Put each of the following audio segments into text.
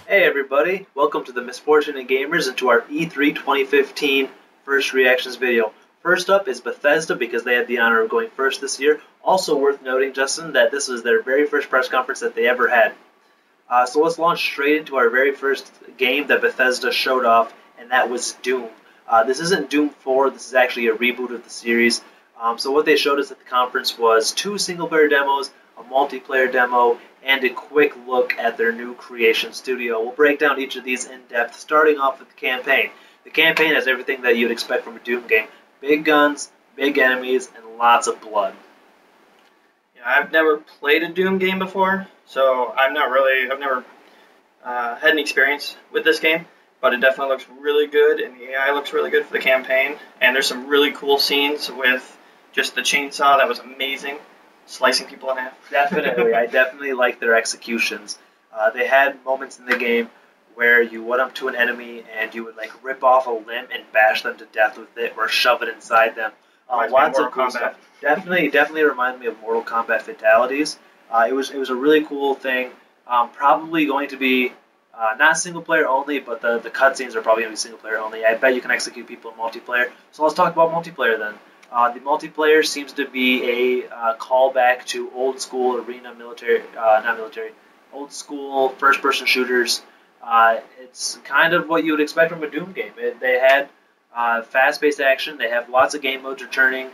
Hey everybody, welcome to the Misfortunate Gamers and to our E3 2015 first reactions video. First up is Bethesda because they had the honor of going first this year. Also worth noting, Justin, that this was their very first press conference that they ever had. So let's launch straight into our very first game that Bethesda showed off, and that was Doom. This isn't Doom 4, this is actually a reboot of the series. So what they showed us at the conference was 2 single-player demos, a multiplayer demo, and a quick look at their new creation studio. We'll break down each of these in depth, starting off with the campaign. The campaign has everything that you'd expect from a Doom game. Big guns, big enemies, and lots of blood. Yeah, I've never played a Doom game before, so I've never had any experience with this game, but it definitely looks really good, and the AI looks really good for the campaign, and there's some really cool scenes with just the chainsaw that was amazing. Slicing people in half. Definitely, I definitely like their executions. They had moments in the game where you went up to an enemy and you would like rip off a limb and bash them to death with it, or shove it inside them. Lots of cool stuff. Definitely reminded me of Mortal Kombat fatalities. It was a really cool thing. Probably going to be not single player only, but the cutscenes are probably going to be single player only. I bet you can execute people in multiplayer. So let's talk about multiplayer then. The multiplayer seems to be a callback to old school arena old school first-person shooters. It's kind of what you would expect from a Doom game. They had fast-paced action. They have lots of game modes returning.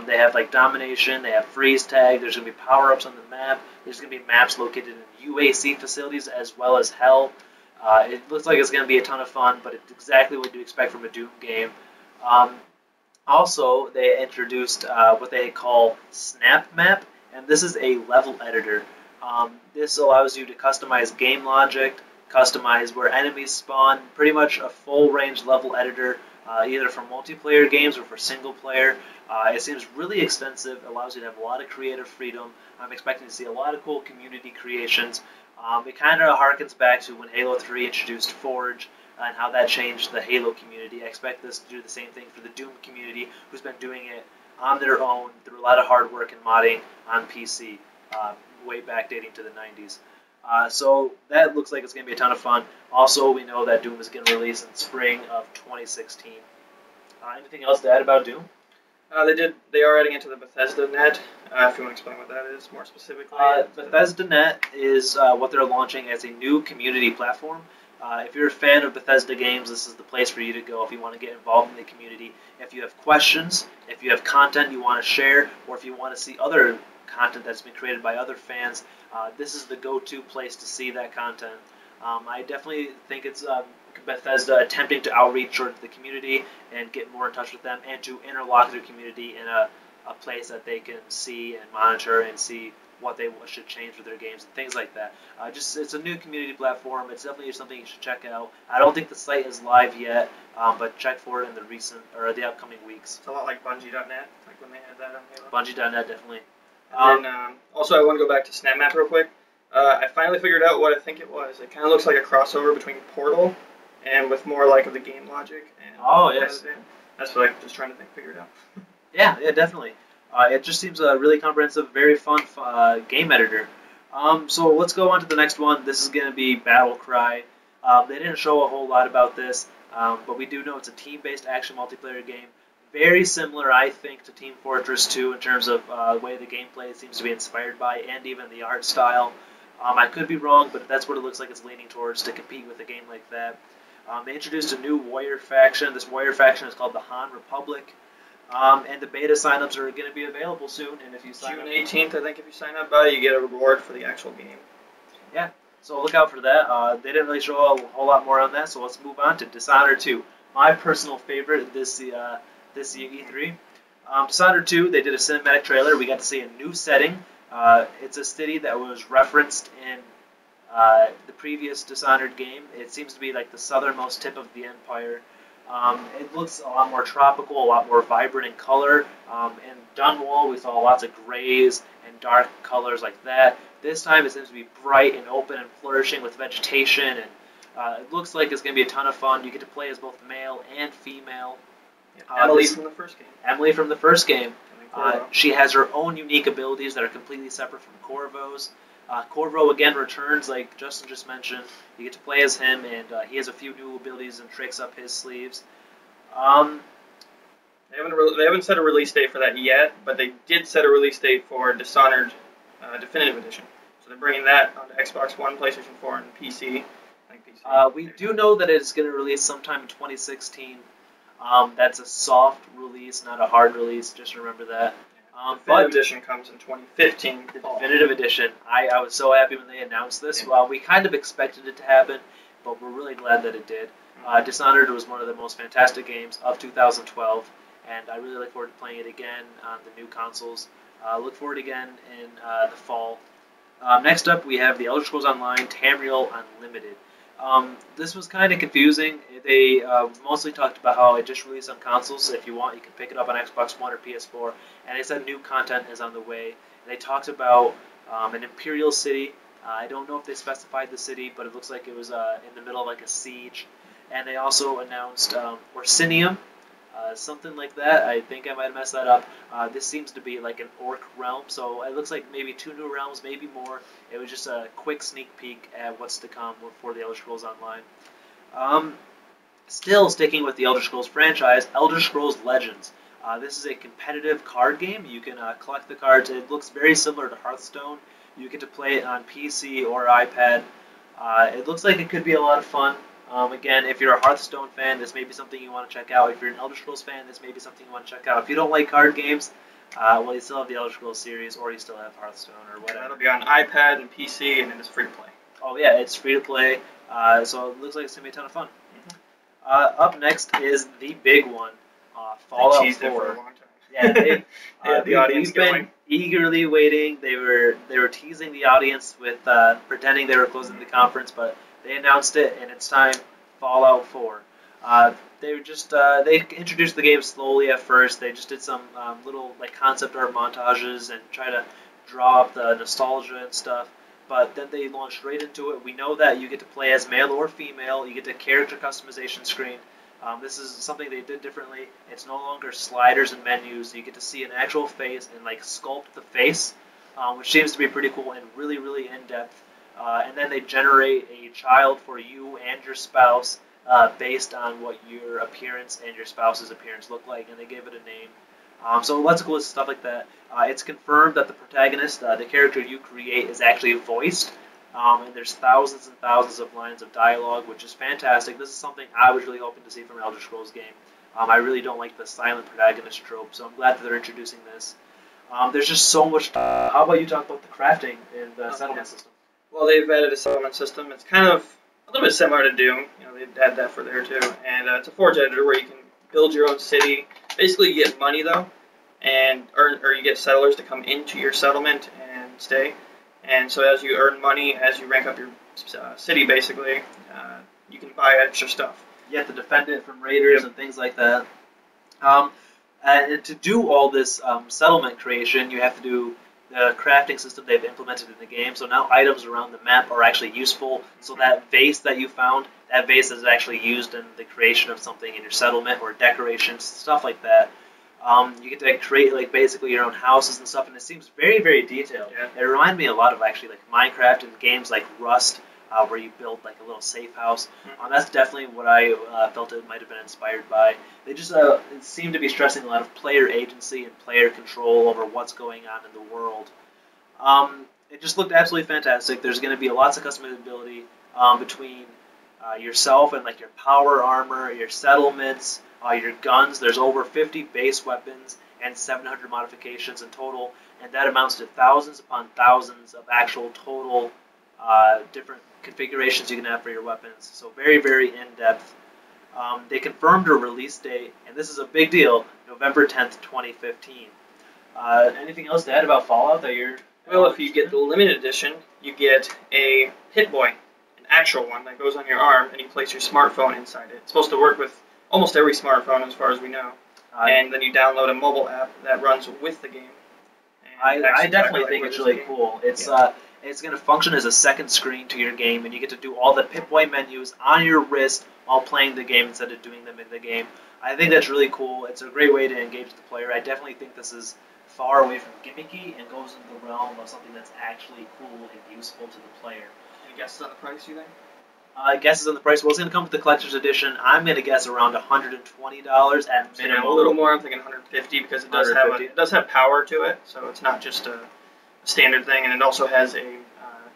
They have like domination. They have freeze tag. There's going to be power-ups on the map. There's going to be maps located in UAC facilities as well as hell. It looks like it's going to be a ton of fun, but it's exactly what you expect from a Doom game. Also, they introduced what they call Snap Map, and this is a level editor. This allows you to customize game logic, customize where enemies spawn, pretty much a full-range level editor, either for multiplayer games or for single-player. It seems really extensive, allows you to have a lot of creative freedom. I'm expecting to see a lot of cool community creations. It kind of harkens back to when Halo 3 introduced Forge, and how that changed the Halo community. I expect this to do the same thing for the Doom community, who's been doing it on their own through a lot of hard work and modding on PC, way back dating to the 90s. So that looks like it's going to be a ton of fun. Also, we know that Doom is going to release in spring of 2016. Anything else to add about Doom? They are adding it to the Bethesda net. If you want to explain what that is more specifically. Bethesda net is what they're launching as a new community platform. If you're a fan of Bethesda games, this is the place for you to go if you want to get involved in the community. If you have questions, if you have content you want to share, or if you want to see other content that's been created by other fans, this is the go-to place to see that content. I definitely think it's Bethesda attempting to outreach towards the community and get more in touch with them, and to interlock their community in a place that they can see and monitor and see what they should change for their games and things like that. It's a new community platform. It's definitely something you should check out. I don't think the site is live yet, but check for it in the upcoming weeks. It's a lot like Bungie.net, like when they had that on Halo. Bungie.net, definitely. And then, also, I want to go back to Snap Map real quick. I finally figured out what I think it was. It kind of looks like a crossover between Portal and with more like of the game logic. And oh yes, that's what I'm just trying to figure it out. Yeah, definitely. It just seems a really comprehensive, very fun game editor. So let's go on to the next one. This is going to be Battle Cry. They didn't show a whole lot about this, but we do know it's a team-based action multiplayer game. Very similar, I think, to Team Fortress 2 in terms of the way the gameplay seems to be inspired by, and even the art style. I could be wrong, but that's what it looks like it's leaning towards to compete with a game like that. They introduced a new warrior faction. This warrior faction is called the Han Republic. And the beta signups are going to be available soon. And if you sign June 18th, I think, if you sign up, you get a reward for the actual game. Yeah, so look out for that. They didn't really show a whole lot more on that, so let's move on to Dishonored 2. My personal favorite this E3. Dishonored 2, they did a cinematic trailer. We got to see a new setting. It's a city that was referenced in the previous Dishonored game. It seems to be like the southernmost tip of the Empire. It looks a lot more tropical, a lot more vibrant in color. In Dunwall, we saw lots of grays and dark colors like that. This time it seems to be bright and open and flourishing with vegetation, and it looks like it's going to be a ton of fun. You get to play as both male and female. Emily from the first game. Emily from the first game. She has her own unique abilities that are completely separate from Corvo's. Corvo again returns, like Justin just mentioned. You get to play as him, and he has a few new abilities and tricks up his sleeves. They haven't set a release date for that yet, but they did set a release date for Dishonored Definitive Edition. So they're bringing that onto Xbox One, PlayStation 4, and PC. I think PC. We do know that it's going to release sometime in 2016. That's a soft release, not a hard release. Just remember that. Definitive Edition comes in 2015. The Definitive Edition. I was so happy when they announced this. Yeah. Well, we kind of expected it to happen, but we're really glad that it did. Dishonored was one of the most fantastic games of 2012, and I really look forward to playing it again on the new consoles. Look forward again in the fall. Next up, we have the Elder Scrolls Online Tamriel Unlimited. This was kind of confusing. They mostly talked about how it just released on consoles. If you want, you can pick it up on Xbox One or PS4. And they said new content is on the way. And they talked about an Imperial city. I don't know if they specified the city, but it looks like it was in the middle of like a siege. And they also announced Orsinium, something like that. I think I might have messed that up. This seems to be like an orc realm, so it looks like maybe 2 new realms, maybe more. It was just a quick sneak peek at what's to come for the Elder Scrolls Online. Still sticking with the Elder Scrolls franchise, Elder Scrolls Legends. This is a competitive card game. You can collect the cards. It looks very similar to Hearthstone. You get to play it on PC or iPad. It looks like it could be a lot of fun. Again, if you're a Hearthstone fan, this may be something you want to check out. If you're an Elder Scrolls fan, this may be something you want to check out. If you don't like card games, well, you still have the Elder Scrolls series, or you still have Hearthstone, or whatever. That'll be on iPad and PC, and it is free to play. Oh yeah, it's free to play, so it looks like it's going to be a ton of fun. Up next is the big one, Fallout 4. They teased it for a long time. Yeah, they had the audience we've been going. eagerly waiting. They were teasing the audience with pretending they were closing the conference, but they announced it, and it's time. Fallout 4. They introduced the game slowly at first. They just did some little like concept art montages and try to draw up the nostalgia and stuff. But then they launched right into it. We know that you get to play as male or female. You get the character customization screen. This is something they did differently. It's no longer sliders and menus. You get to see an actual face and like sculpt the face, which seems to be pretty cool and really, really in depth. And then they generate a child for you and your spouse based on what your appearance and your spouse's appearance look like, and they gave it a name. So lots of cool stuff like that. It's confirmed that the protagonist, the character you create, is actually voiced, and there's thousands and thousands of lines of dialogue, which is fantastic. This is something I was really hoping to see from an Elder Scrolls game. I really don't like the silent protagonist trope, so I'm glad that they're introducing this. There's just so much. How about you talk about the crafting and the settlement system? Well, they've added a settlement system. It's kind of a little bit similar to Doom. They add that for there too. And it's a Forge editor where you can build your own city. Basically, you get money though, and you get settlers to come into your settlement and stay. And so as you earn money, as you rank up your city, basically, you can buy extra stuff. You have to defend it from raiders and things like that. And to do all this settlement creation, you have to do the crafting system they've implemented in the game. So now items around the map are actually useful. So that vase that you found, that vase is actually used in the creation of something in your settlement or decorations, stuff like that. You get to create like basically your own houses and stuff, and it seems very, very detailed. Yeah. It reminded me a lot of actually like Minecraft and games like Rust, where you build like a little safe house. That's definitely what I felt it might have been inspired by. They just it seemed to be stressing a lot of player agency and player control over what's going on in the world. It just looked absolutely fantastic. There's going to be lots of customizability between yourself and like your power armor, your settlements, your guns. There's over 50 base weapons and 700 modifications in total, and that amounts to thousands upon thousands of actual total different configurations you can have for your weapons. So very, very in-depth. They confirmed a release date, and this is a big deal, November 10th, 2015. Anything else to add about Fallout that you're... Well, if you get the limited edition, you get a Hit Boy, an actual one that goes on your arm, and you place your smartphone inside it. It's supposed to work with almost every smartphone as far as we know. And then you download a mobile app that runs with the game. I definitely think it's really cool. It's going to function as a second screen to your game, and you get to do all the Pip-Boy menus on your wrist while playing the game instead of doing them in the game. I think that's really cool. It's a great way to engage the player. I definitely think this is far away from gimmicky and goes into the realm of something that's actually cool and useful to the player. Any guesses on the price, you think? Guesses on the price. Well, it's going to come with the collector's edition. I'm going to guess around $120 at minimum. A little more. I'm thinking 150 because it does have power to it, so it's not just a standard thing, and it also has a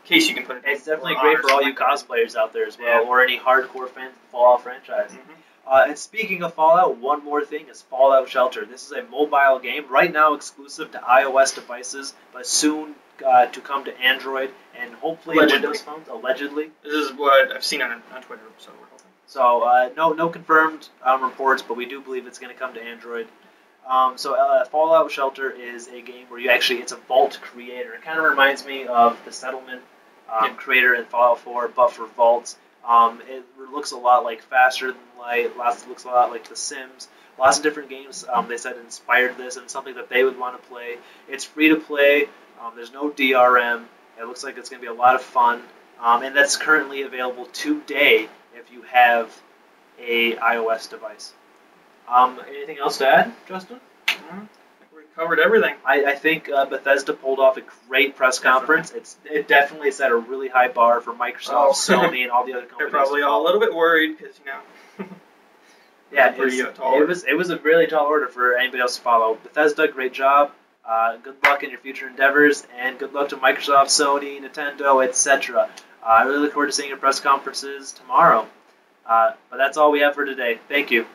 case you can put it in. It's definitely great for all you cosplayers out there as well, or any hardcore fans of the Fallout franchise. And speaking of Fallout, one more thing is Fallout Shelter. This is a mobile game, right now exclusive to iOS devices, but soon to come to Android and hopefully Windows phones, allegedly. This is what I've seen on Twitter, so we're hoping. So no confirmed reports, but we do believe it's going to come to Android. Fallout Shelter is a game where it's a vault creator. It kind of reminds me of the Settlement creator in Fallout 4, but for vaults. It looks a lot like Faster Than Light. Looks a lot like The Sims. Lots of different games they said inspired this and something that they would want to play. It's free to play. There's no DRM. It looks like it's going to be a lot of fun. And that's currently available today if you have a iOS device. Anything else to add, Justin? I think we covered everything. I think Bethesda pulled off a great press conference. It definitely set a really high bar for Microsoft, Sony, and all the other companies. They're probably all a little bit worried because, yeah, it was a really tall order for anybody else to follow. Bethesda, great job. Good luck in your future endeavors, and good luck to Microsoft, Sony, Nintendo, etc. I really look forward to seeing your press conferences tomorrow. But that's all we have for today. Thank you.